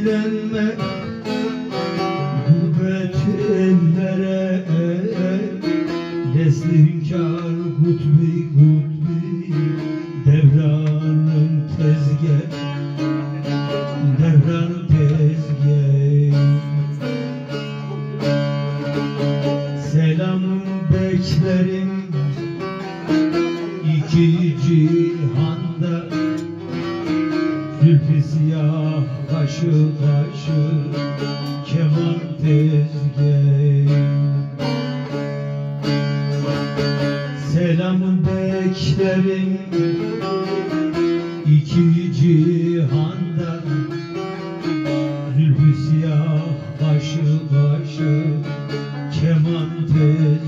eylenme gurbet ellere, lesli hünkâr kutbi kutbi devranın tezgah, devranın tezgah. Selamın beklerim iki cihanda, zülfü siyah kaşı kaşı keman tezgah. Selamın beklerim iki cihanda, zülfü siyah kaşı kaşı keman tezgah.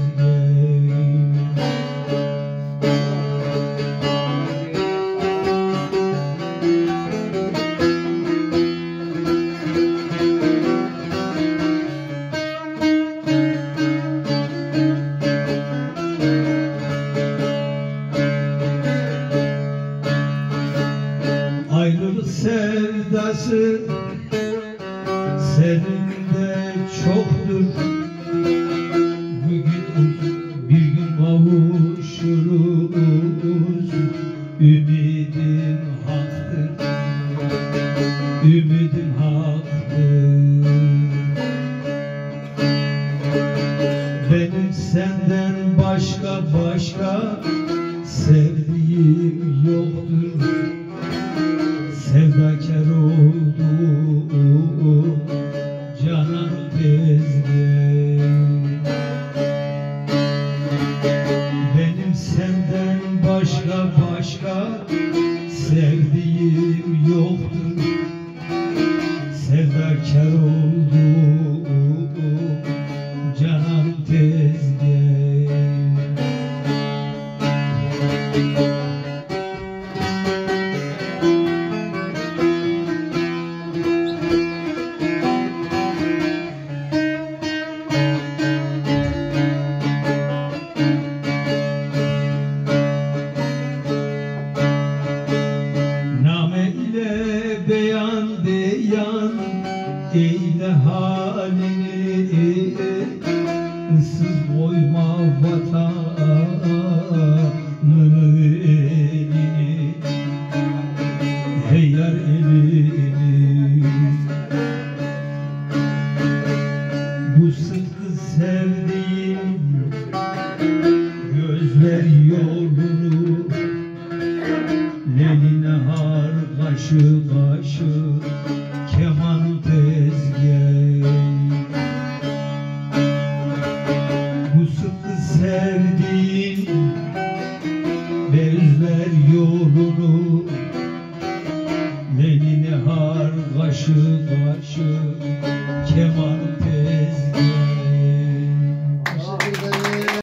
Ayrılık sevdası seninde çoktur. Bugün bir gün kavuşuruz. Ümidim haktır, ümidim haktır. Benim senden başka sevdiğim yoktur. Sevdakar oldum canan tezgah. Benim senden başka sevdiğim yoktur. Sevdakar oldum canan tezgah. Beyan eyle halini, ıssız koyma vatanın elini, hey yar elini. Bu sıdkı sevdiğim gözler yolunu, leyli nehar kaşı kaşı